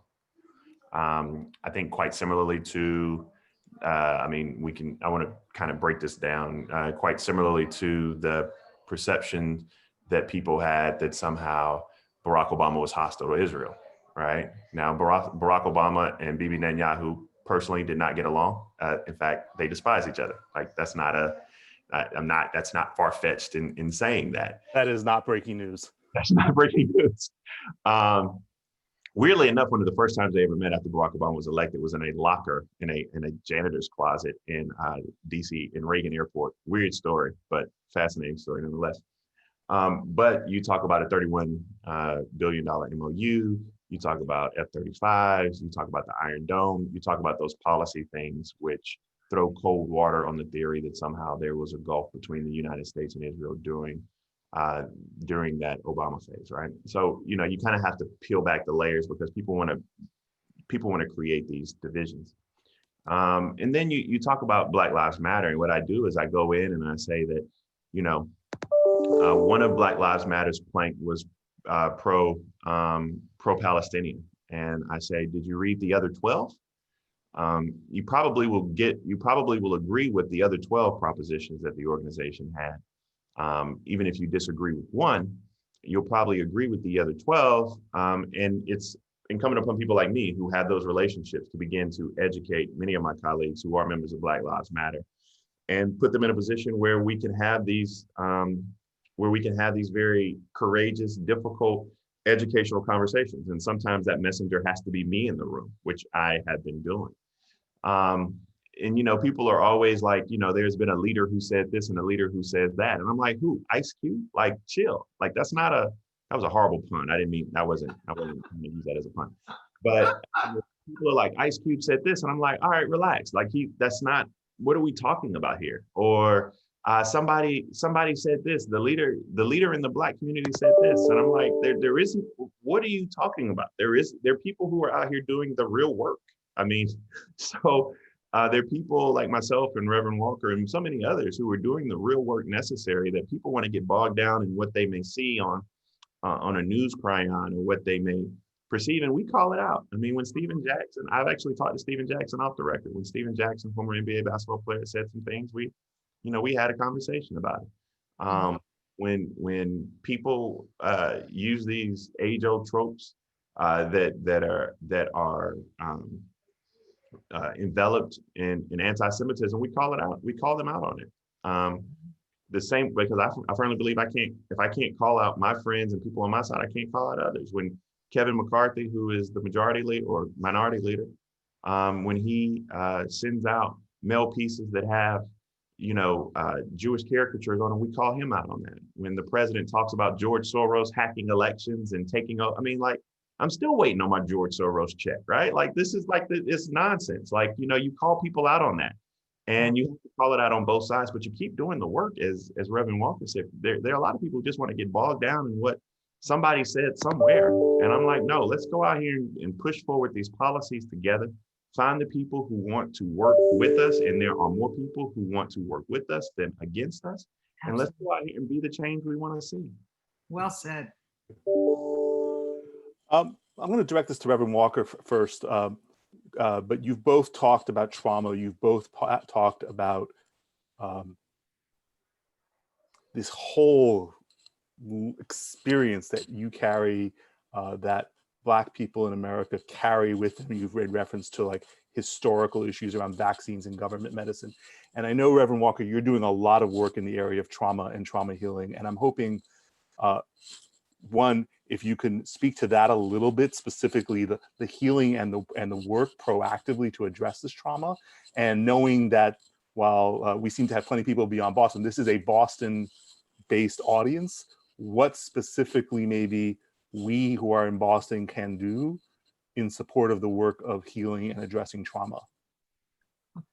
I think quite similarly to, I want to kind of break this down, quite similarly to the perception that people had that somehow Barack Obama was hostile to Israel, right? Now, Barack Obama and Bibi Netanyahu personally did not get along. In fact, they despise each other. Like, that's not far-fetched in saying that. That is not breaking news. That's not breaking news. Weirdly enough, one of the first times they ever met after Barack Obama was elected was in a locker in a janitor's closet in DC, in Reagan Airport. Weird story, but fascinating story nonetheless. But you talk about a $31 billion MOU, you talk about F-35s, you talk about the Iron Dome, you talk about those policy things which throw cold water on the theory that somehow there was a gulf between the United States and Israel during that Obama phase, right? So, you kind of have to peel back the layers because people want to create these divisions. And then you talk about Black Lives Matter, and what I do is I go in and I say that, one of Black Lives Matter's plank was pro-Palestinian, and I say, did you read the other 12? you probably will agree with the other 12 propositions that the organization had. Even if you disagree with one, you'll probably agree with the other 12. And it's incumbent upon people like me who have those relationships to begin to educate many of my colleagues who are members of Black Lives Matter and put them in a position where we can have these very courageous, difficult educational conversations. And sometimes that messenger has to be me in the room, which I have been doing. And, people are always like, there's been a leader who said this and a leader who says that. And I'm like, who? Ice Cube? Like, chill. Like, that was a horrible pun. I wasn't going to use that as a pun. But people are like, Ice Cube said this. And I'm like, all right, relax. Like, that's not, what are we talking about here? Or somebody said this, the leader in the Black community said this. And I'm like, there isn't, what are you talking about? There are people who are out here doing the real work. I mean, so there are people like myself and Reverend Walker and so many others who are doing the real work necessary that people want to get bogged down in what they may see on a news chyron or what they may perceive, and we call it out. I mean, when Stephen Jackson, I've actually talked to Stephen Jackson off the record. When Stephen Jackson, former NBA basketball player, said some things, we had a conversation about it. When people use these age-old tropes that are enveloped in anti-Semitism, we call it out. We call them out on it. The same, because I firmly believe if I can't call out my friends and people on my side, I can't call out others. When Kevin McCarthy, who is the majority leader or minority leader, when he sends out mail pieces that have Jewish caricatures on them, we call him out on that. When the president talks about George Soros hacking elections and taking over, I mean, like, I'm still waiting on my George Soros check, right? Like, this is like, it's nonsense. Like, you call people out on that, and you have to call it out on both sides, but you keep doing the work, as Reverend Walker said. There are a lot of people who just want to get bogged down in what somebody said somewhere. And I'm like, no, let's go out here and push forward these policies together. Find the people who want to work with us, and there are more people who want to work with us than against us. And let's go out here and be the change we want to see. Well said. I'm going to direct this to Reverend Walker first, but you've both talked about trauma. You've both talked about this whole experience that you carry, that Black people in America carry with them. You've made reference to like historical issues around vaccines and government medicine. And I know, Reverend Walker, you're doing a lot of work in the area of trauma and trauma healing. And I'm hoping, one, if you can speak to that a little bit, specifically the healing and the work proactively to address this trauma, and knowing that while we seem to have plenty of people beyond Boston, this is a Boston-based audience. What specifically maybe we who are in Boston can do in support of the work of healing and addressing trauma?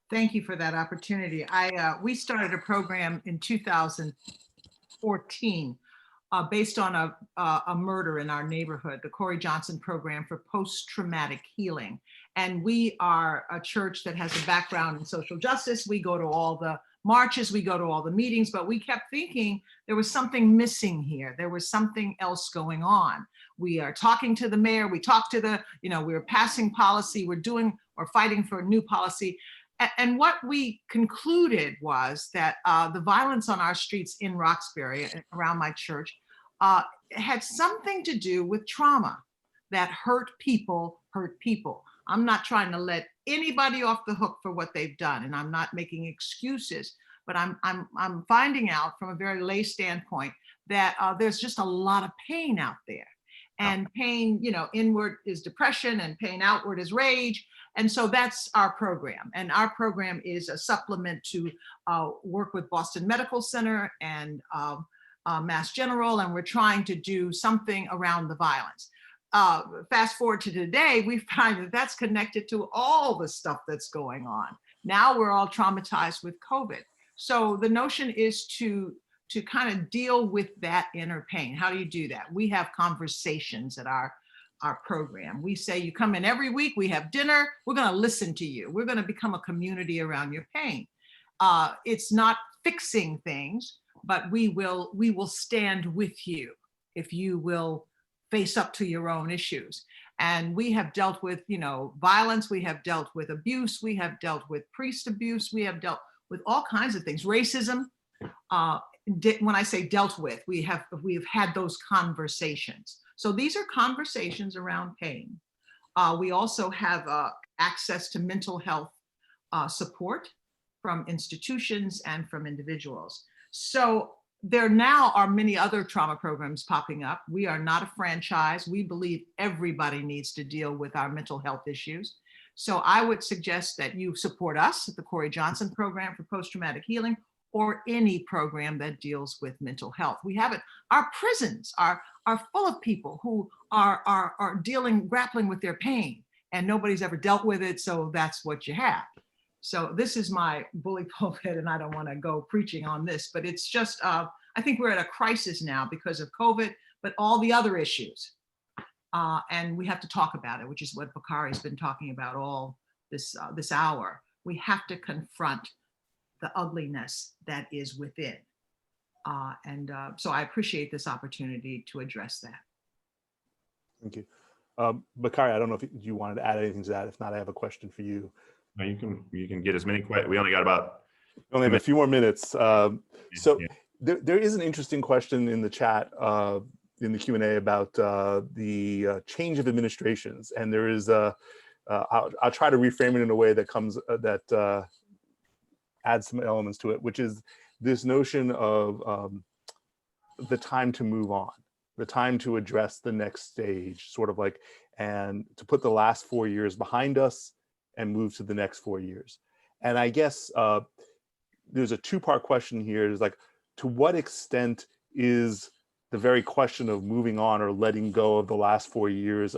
Thank you for that opportunity. We started a program in 2014 based on a murder in our neighborhood, the Corey Johnson Program for Post-Traumatic Healing. And we are a church that has a background in social justice. We go to all the marches, we go to all the meetings, but we kept thinking there was something missing here. There was something else going on. We are talking to the mayor, we talked to we're passing policy, we're fighting for a new policy. And what we concluded was that the violence on our streets in Roxbury, around my church, had something to do with trauma that hurt people. I'm not trying to let anybody off the hook for what they've done, and I'm not making excuses, but I'm finding out from a very lay standpoint that there's just a lot of pain out there. And pain, inward is depression and pain outward is rage. And so that's our program. And our program is a supplement to work with Boston Medical Center and Mass General, and we're trying to do something around the violence. Fast forward to today, we find that that's connected to all the stuff that's going on. Now we're all traumatized with COVID. So the notion is to kind of deal with that inner pain. How do you do that? We have conversations at our program. We say, you come in every week, we have dinner, we're going to listen to you. We're going to become a community around your pain. It's not fixing things, but we will stand with you if you will face up to your own issues. And we have dealt with, violence, we have dealt with abuse, we have dealt with priest abuse, we have dealt with all kinds of things, racism. When I say dealt with, we have had those conversations. So these are conversations around pain. We also have access to mental health support from institutions and from individuals. So there now are many other trauma programs popping up. We are not a franchise. We believe everybody needs to deal with our mental health issues. So I would suggest that you support us at the Corey Johnson Program for Post-Traumatic Healing, or any program that deals with mental health. We have it. Our prisons are full of people who are grappling with their pain, and nobody's ever dealt with it. So that's what you have. So this is my bully pulpit, and I don't want to go preaching on this, but it's just, I think we're at a crisis now because of COVID, but all the other issues. And we have to talk about it, which is what Bakari's been talking about all this hour. We have to confront the ugliness that is within. So I appreciate this opportunity to address that. Thank you. Bakari, I don't know if you wanted to add anything to that. If not, I have a question for you. No, you can get as many questions. We only got about. We only have a few more minutes. There is an interesting question in the chat, in the Q&A about the change of administrations, and there is I'll try to reframe it in a way that adds some elements to it, which is this notion of the time to move on, the time to address the next stage, sort of like, and to put the last 4 years behind us and move to the next 4 years. And I guess there's a two-part question here. Is like, to what extent is the very question of moving on or letting go of the last 4 years,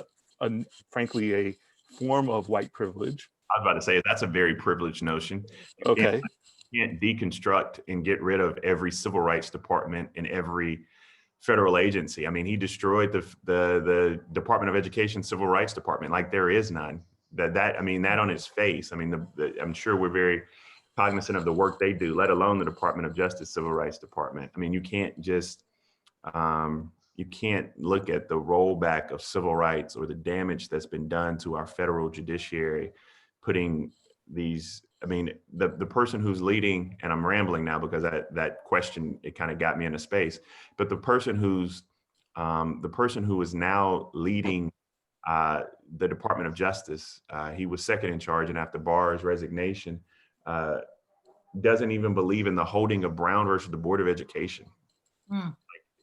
frankly, a form of white privilege? I was about to say, that's a very privileged notion. Okay. You can't deconstruct and get rid of every civil rights department in every federal agency. I mean, he destroyed the Department of Education Civil Rights Department. Like, there is none. That on its face. I mean, I'm sure we're very cognizant of the work they do, let alone the Department of Justice Civil Rights Department. I mean, you can't just you can't look at the rollback of civil rights or the damage that's been done to our federal judiciary, putting these, the person who's leading, and I'm rambling now because that question, it kind of got me into space, but the person who is now leading the Department of Justice, he was second in charge, and after Barr's resignation, doesn't even believe in the holding of Brown versus the Board of Education.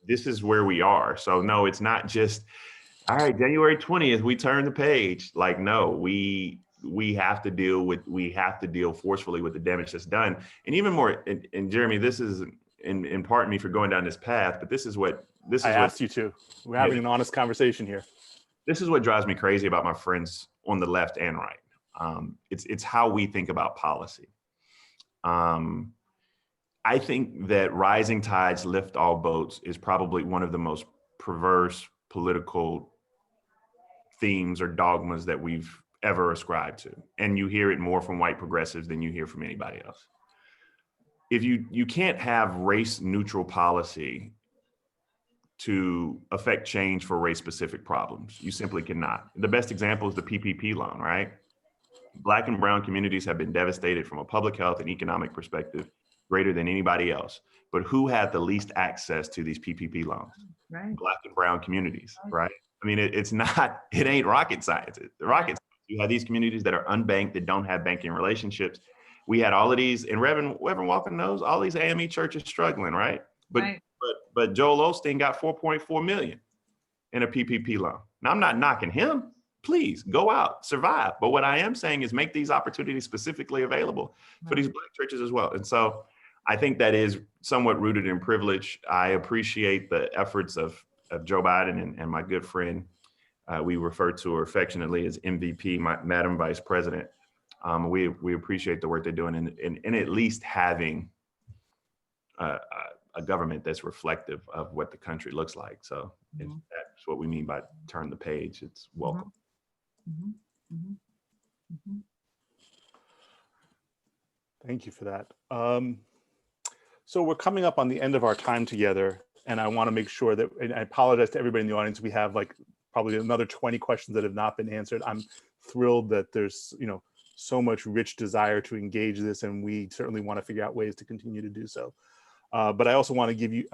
This is where we are. So no, it's not just, all right, January 20th, we turn the page. Like, no, we have to deal forcefully with the damage that's done. And even more, and Jeremy, this is, and pardon me for going down this path, but I asked you to. We're having an honest conversation here. This is what drives me crazy about my friends on the left and right. It's how we think about policy. I think that rising tides lift all boats is probably one of the most perverse political themes or dogmas that we've ever ascribed to. And you hear it more from white progressives than you hear from anybody else. If you can't have race neutral policy to affect change for race specific problems. You simply cannot. The best example is the PPP loan, right? Black and brown communities have been devastated from a public health and economic perspective greater than anybody else. But who had the least access to these PPP loans? Right. Black and brown communities, right? I mean, it ain't rocket science. The rocket science, you have these communities that are unbanked, that don't have banking relationships. We had all of these, and Reverend Walker knows, all these AME churches struggling, right? But Joel Osteen got $4.4 million in a PPP loan. Now, I'm not knocking him. Please go out, survive. But what I am saying is make these opportunities specifically available for these Black churches as well. And so I think that is somewhat rooted in privilege. I appreciate the efforts of Joe Biden and my good friend, we refer to her affectionately as MVP, Madam Vice President. We appreciate the work they're doing in at least having a government that's reflective of what the country looks like. So that's what we mean by turn the page. It's welcome. Thank you for that. So we're coming up on the end of our time together, and I want to make sure that, and I apologize to everybody in the audience, we have like probably another 20 questions that have not been answered. I'm thrilled that there's, so much rich desire to engage this, and we certainly want to figure out ways to continue to do so. But I also want to give you,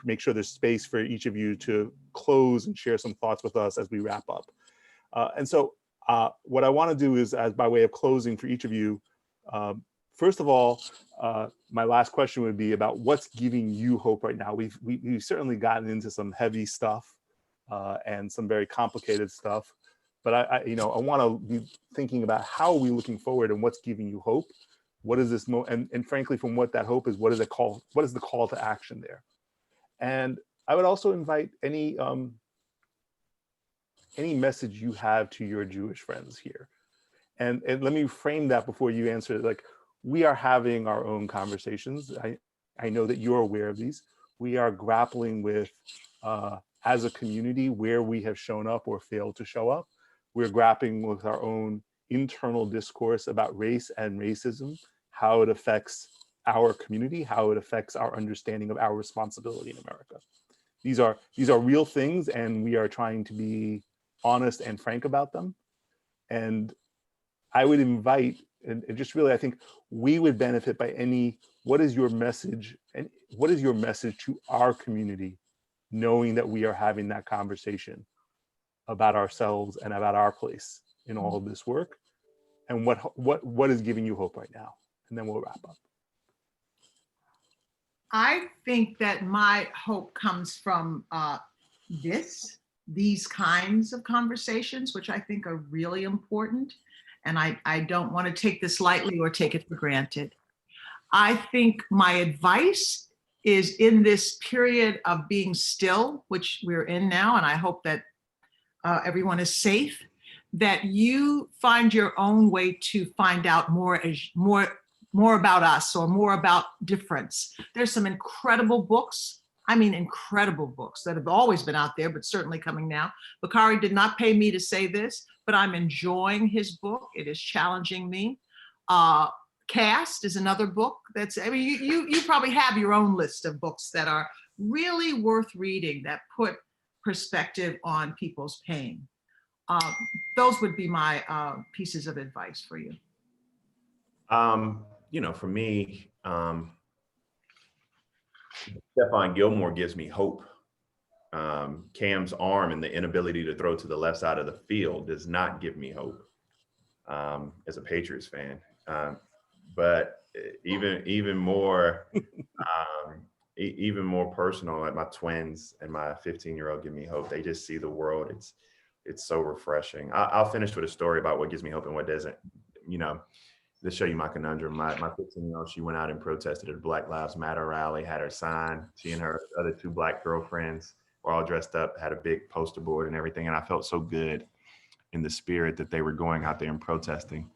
make sure there's space for each of you to close and share some thoughts with us as we wrap up. And so what I want to do is, as by way of closing for each of you, first of all, my last question would be about what's giving you hope right now. We've certainly gotten into some heavy stuff and some very complicated stuff, but I want to be thinking about how are we looking forward and what's giving you hope. What is this and frankly, from what that hope is, what is the call to action there? And I would also invite any message you have to your Jewish friends here. And let me frame that before you answer it. Like, we are having our own conversations. I know that you're aware of these. We are grappling with, as a community, where we have shown up or failed to show up. We're grappling with our own internal discourse about race and racism, how it affects our community, how it affects our understanding of our responsibility in America. These are real things, and we are trying to be honest and frank about them. And I would invite, and just really, I think we would benefit by what is your message, and what is your message to our community, knowing that we are having that conversation about ourselves and about our place in all of this work, and what is giving you hope right now? And then we'll wrap up. I think that my hope comes from these kinds of conversations, which I think are really important. And I don't want to take this lightly or take it for granted. I think my advice is, in this period of being still, which we're in now, and I hope that everyone is safe, that you find your own way to find out more about us, or more about difference. There's some incredible books. I mean, incredible books that have always been out there, but certainly coming now. Bakari did not pay me to say this, but I'm enjoying his book. It is challenging me. Cast is another book that's, I mean, you probably have your own list of books that are really worth reading, that put perspective on people's pain. Those would be my pieces of advice for you. For me, Stephon Gilmore gives me hope. Cam's arm and the inability to throw to the left side of the field does not give me hope as a Patriots fan. But even more, even more personal, like my twins and my 15-year-old give me hope. They just see the world. It's so refreshing. I'll finish with a story about what gives me hope and what doesn't. To show you my conundrum, my 15-year-old, she went out and protested at a Black Lives Matter rally, had her sign. She and her other two Black girlfriends were all dressed up, had a big poster board and everything. And I felt so good in the spirit that they were going out there and protesting.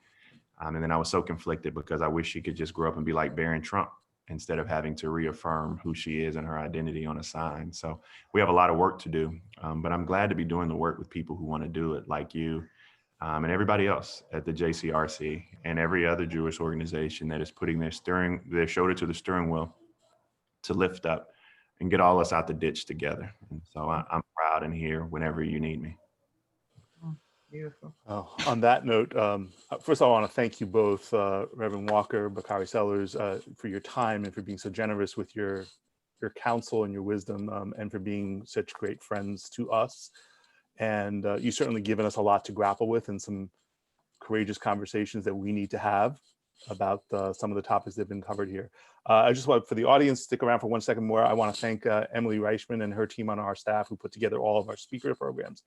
And then I was so conflicted because I wish she could just grow up and be like Barron Trump instead of having to reaffirm who she is and her identity on a sign. So we have a lot of work to do, but I'm glad to be doing the work with people who want to do it, like you. And everybody else at the JCRC and every other Jewish organization that is putting their shoulder to the steering wheel to lift up and get all us out the ditch together. And so I'm proud and here whenever you need me. Beautiful. On that note, first of all, I want to thank you both, Reverend Walker, Bakari Sellers, for your time and for being so generous with your counsel and your wisdom, and for being such great friends to us. And you've certainly given us a lot to grapple with, and some courageous conversations that we need to have about some of the topics that have been covered here. I just want, for the audience, stick around for 1 second more. I want to thank Emily Reichman and her team on our staff who put together all of our speaker programs.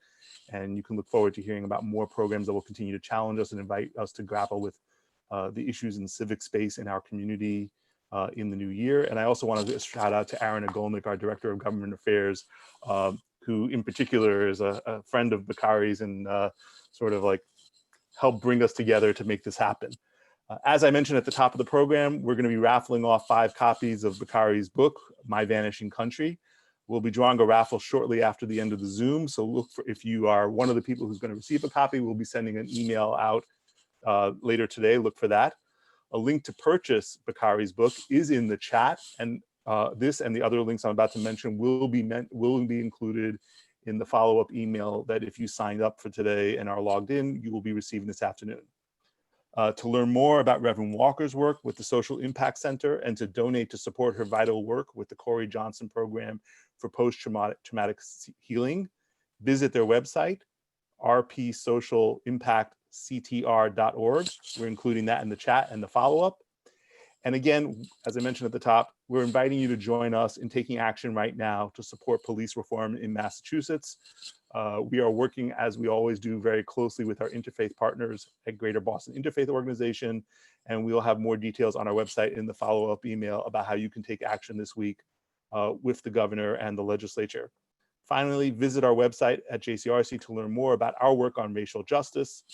And you can look forward to hearing about more programs that will continue to challenge us and invite us to grapple with the issues in civic space in our community in the new year. And I also want to shout out to Aaron Agolnik, our Director of Government Affairs, who in particular is a friend of Bakari's and sort of like helped bring us together to make this happen. As I mentioned at the top of the program, we're going to be raffling off 5 copies of Bakari's book, My Vanishing Country. We'll be drawing a raffle shortly after the end of the Zoom. So look for, if you are one of the people who's going to receive a copy, we'll be sending an email out later today. Look for that. A link to purchase Bakari's book is in the chat, and this and the other links I'm about to mention will be included in the follow-up email that if you signed up for today and are logged in, you will be receiving this afternoon. To learn more about Reverend Walker's work with the Social Impact Center and to donate to support her vital work with the Corey Johnson Program for Post-Traumatic Healing, visit their website, rpsocialimpactctr.org. We're including that in the chat and the follow-up. And again, as I mentioned at the top, we're inviting you to join us in taking action right now to support police reform in Massachusetts. We are working, as we always do, very closely with our interfaith partners at Greater Boston Interfaith Organization, and we will have more details on our website in the follow-up email about how you can take action this week with the governor and the legislature. Finally, visit our website at JCRC to learn more about our work on racial justice.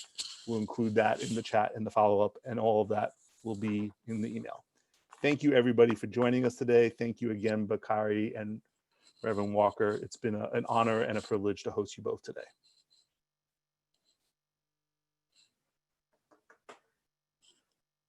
We'll include that in the chat and the follow-up, and all of that will be in the email. Thank you, everybody, for joining us today. Thank you again, Bakari and Reverend Walker. It's been an honor and a privilege to host you both today.